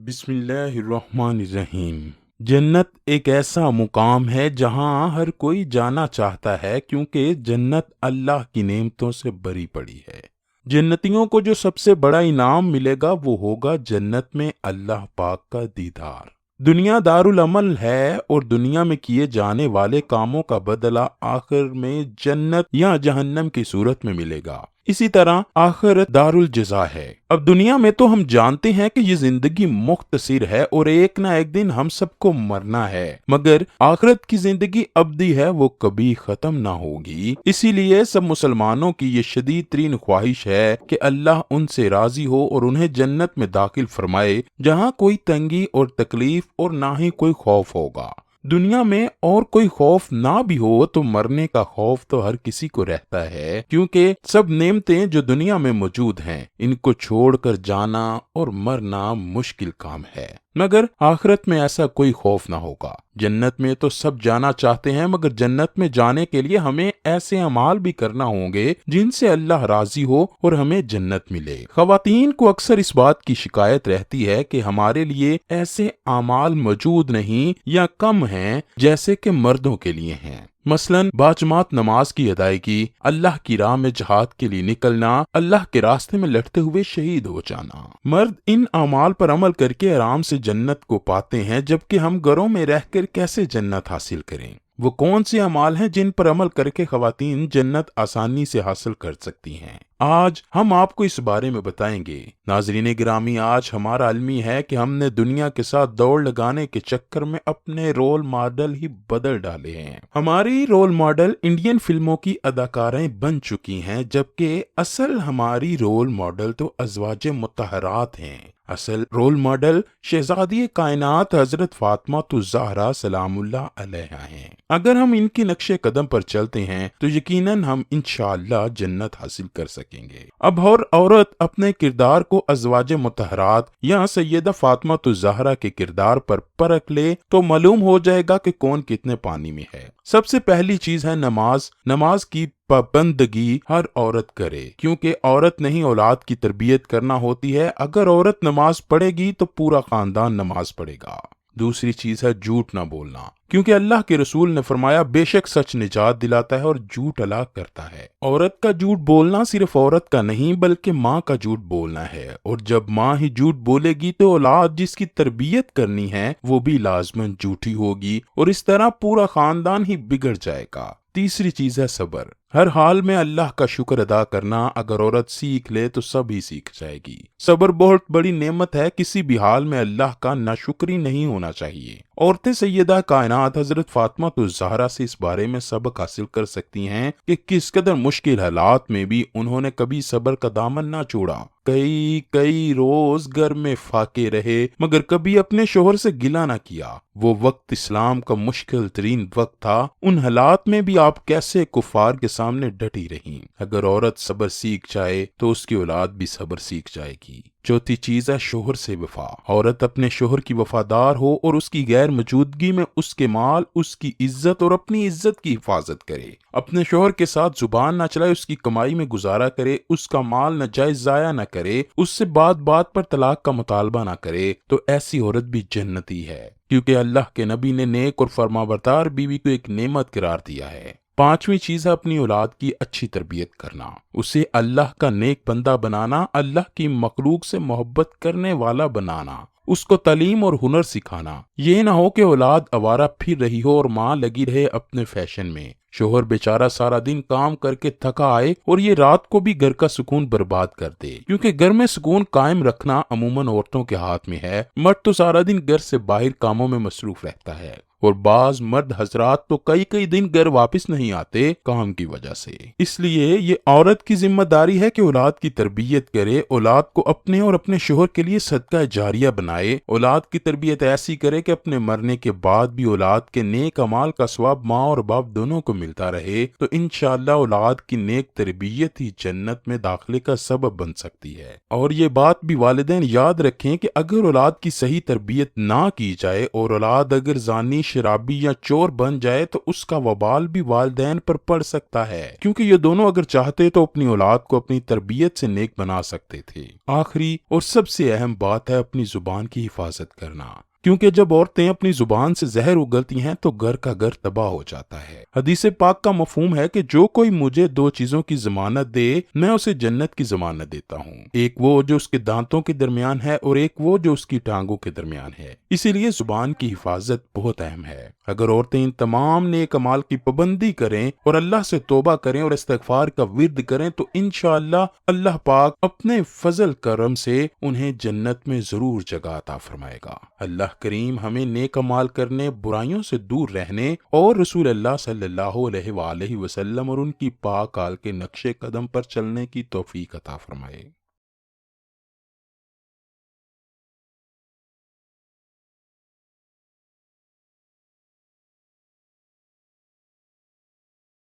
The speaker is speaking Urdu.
بسم اللہ الرحمن الرحیم۔ جنت ایک ایسا مقام ہے جہاں ہر کوئی جانا چاہتا ہے، کیونکہ جنت اللہ کی نعمتوں سے بھری پڑی ہے۔ جنتیوں کو جو سب سے بڑا انعام ملے گا وہ ہوگا جنت میں اللہ پاک کا دیدار۔ دنیا دارالعمل ہے اور دنیا میں کیے جانے والے کاموں کا بدلہ آخر میں جنت یا جہنم کی صورت میں ملے گا۔ اسی طرح آخرت دار الجزا ہے۔ اب دنیا میں تو ہم جانتے ہیں کہ یہ زندگی مختصر ہے اور ایک نہ ایک دن ہم سب کو مرنا ہے، مگر آخرت کی زندگی ابدی ہے، وہ کبھی ختم نہ ہوگی۔ اسی لیے سب مسلمانوں کی یہ شدید ترین خواہش ہے کہ اللہ ان سے راضی ہو اور انہیں جنت میں داخل فرمائے، جہاں کوئی تنگی اور تکلیف اور نہ ہی کوئی خوف ہوگا۔ دنیا میں اور کوئی خوف نہ بھی ہو تو مرنے کا خوف تو ہر کسی کو رہتا ہے، کیونکہ سب نعمتیں جو دنیا میں موجود ہیں ان کو چھوڑ کر جانا اور مرنا مشکل کام ہے، مگر آخرت میں ایسا کوئی خوف نہ ہوگا۔ جنت میں تو سب جانا چاہتے ہیں، مگر جنت میں جانے کے لیے ہمیں ایسے اعمال بھی کرنا ہوں گے جن سے اللہ راضی ہو اور ہمیں جنت ملے۔ خواتین کو اکثر اس بات کی شکایت رہتی ہے کہ ہمارے لیے ایسے اعمال موجود نہیں یا کم ہیں جیسے کہ مردوں کے لیے ہیں، مثلاً باجماعت نماز کی ادائیگی، اللہ کی راہ میں جہاد کے لیے نکلنا، اللہ کے راستے میں لڑتے ہوئے شہید ہو جانا۔ مرد ان اعمال پر عمل کر کے آرام سے جنت کو پاتے ہیں، جبکہ ہم گھروں میں رہ کر کیسے جنت حاصل کریں؟ وہ کون سے اعمال ہیں جن پر عمل کر کے خواتین جنت آسانی سے حاصل کر سکتی ہیں؟ آج ہم آپ کو اس بارے میں بتائیں گے۔ ناظرین گرامی، آج ہمارا المی ہے کہ ہم نے دنیا کے ساتھ دوڑ لگانے کے چکر میں اپنے رول ماڈل ہی بدل ڈالے ہیں۔ ہماری رول ماڈل انڈین فلموں کی اداکارائیں بن چکی ہیں، جبکہ اصل ہماری رول ماڈل تو ازواج مطہرات ہیں۔ اصل رول ماڈل شہزادی کائنات حضرت فاطمہ الزہرا سلام اللہ علیہا ہیں۔ اگر ہم ان کی نقش قدم پر چلتے ہیں تو یقیناً ہم انشاءاللہ جنت حاصل کر سکیں گے۔ اب ہر عورت اپنے کردار کو ازواج مطہرات یا سیدہ فاطمہ الزہرا کے کردار پر پرکھ لے تو معلوم ہو جائے گا کہ کون کتنے پانی میں ہے۔ سب سے پہلی چیز ہے نماز کی پابندگی ہر عورت کرے، کیونکہ عورت نے ہی اولاد کی تربیت کرنا ہوتی ہے۔ اگر عورت نماز پڑھے گی تو پورا خاندان نماز پڑھے گا۔ دوسری چیز ہے جھوٹ نہ بولنا، کیونکہ اللہ کے رسول نے فرمایا بے شک سچ نجات دلاتا ہے اور جھوٹ ہلاک کرتا ہے۔ عورت کا جھوٹ بولنا صرف عورت کا نہیں بلکہ ماں کا جھوٹ بولنا ہے، اور جب ماں ہی جھوٹ بولے گی تو اولاد جس کی تربیت کرنی ہے وہ بھی لازماً جھوٹی ہوگی، اور اس طرح پورا خاندان ہی بگڑ جائے گا۔ تیسری چیز ہے صبر۔ ہر حال میں اللہ کا شکر ادا کرنا اگر عورت سیکھ لے تو سب ہی سیکھ جائے گی۔ صبر بہت بڑی نعمت ہے، کسی بھی حال میں اللہ کا ناشکری نہیں ہونا چاہیے۔ عورتیں سیدہ کائنات حضرت فاطمہ الزہرا سے اس بارے میں سبق حاصل کر سکتی ہیں کہ کس قدر مشکل حالات میں بھی انہوں نے کبھی صبر کا دامن نہ چھوڑا۔ کئی روز گھر میں فاقے رہے مگر کبھی اپنے شوہر سے گلہ نہ کیا۔ وہ وقت اسلام کا مشکل ترین وقت تھا، ان حالات میں بھی آپ کیسے کفار کے سامنے ڈٹی رہیں۔ اگر عورت صبر سیکھ جائے تو اس کی اولاد بھی صبر سیکھ جائے گی۔ چوتھی چیز ہے شوہر سے وفا۔ عورت اپنے شوہر کی وفادار ہو اور اس کی غیر موجودگی میں اس کے مال، اس کی عزت اور اپنی عزت کی حفاظت کرے۔ اپنے شوہر کے ساتھ زبان نہ چلائے، اس کی کمائی میں گزارا کرے، اس کا مال ناجائز ضائع نہ کرے، اس سے بات پر طلاق کا مطالبہ نہ کرے، تو ایسی عورت بھی جنتی ہے، کیونکہ اللہ کے نبی نے نیک اور فرمانبردار بیوی کو ایک نعمت قرار دیا ہے۔ پانچویں چیز ہے اپنی اولاد کی اچھی تربیت کرنا، اسے اللہ کا نیک بندہ بنانا، اللہ کی مخلوق سے محبت کرنے والا بنانا، اس کو تعلیم اور ہنر سکھانا۔ یہ نہ ہو کہ اولاد آوارہ پھر رہی ہو اور ماں لگی رہے اپنے فیشن میں۔ شوہر بیچارہ سارا دن کام کر کے تھکا آئے اور یہ رات کو بھی گھر کا سکون برباد کر دے، کیونکہ گھر میں سکون قائم رکھنا عموماً عورتوں کے ہاتھ میں ہے۔ مرد تو سارا دن گھر سے باہر کاموں میں مصروف رہتا ہے، اور بعض مرد حضرات تو کئی دن گھر واپس نہیں آتے کام کی وجہ سے۔ اس لیے یہ عورت کی ذمہ داری ہے کہ اولاد کی تربیت کرے، اولاد کو اپنے اور اپنے شوہر کے لیے صدقہ جاریہ بنائے، اولاد کی تربیت ایسی کرے کہ اپنے مرنے کے بعد بھی اولاد کے نیک اعمال کا ثواب ماں اور باپ دونوں کو ملتا رہے، تو انشاءاللہ اولاد کی نیک تربیت ہی جنت میں داخلے کا سبب بن سکتی ہے۔ اور یہ بات بھی والدین یاد رکھیں کہ اگر اولاد کی صحیح تربیت نہ کی جائے اور اولاد اگر زانی شرابی یا چور بن جائے تو اس کا وبال بھی والدین پر پڑ سکتا ہے، کیونکہ یہ دونوں اگر چاہتے تو اپنی اولاد کو اپنی تربیت سے نیک بنا سکتے تھے۔ آخری اور سب سے اہم بات ہے اپنی زبان کی حفاظت کرنا، کیونکہ جب عورتیں اپنی زبان سے زہر اگلتی ہیں تو گھر کا گھر تباہ ہو جاتا ہے۔ حدیث پاک کا مفہوم ہے کہ جو کوئی مجھے دو چیزوں کی ضمانت دے میں اسے جنت کی ضمانت دیتا ہوں، ایک وہ جو اس کے دانتوں کے درمیان ہے اور ایک وہ جو اس کی ٹانگوں کے درمیان ہے۔ اسی لیے زبان کی حفاظت بہت اہم ہے۔ اگر عورتیں ان تمام نیک اعمال کی پابندی کریں اور اللہ سے توبہ کریں اور استغفار کا ورد کریں تو انشاءاللہ اللہ پاک اپنے فضل کرم سے انہیں جنت میں ضرور جگہ عطا فرمائے گا۔ اللہ کریم ہمیں نیک اعمال کرنے، برائیوں سے دور رہنے اور رسول اللہ صلی اللہ علیہ وآلہ وسلم اور ان کی پاک آل کے نقش قدم پر چلنے کی توفیق عطا فرمائے۔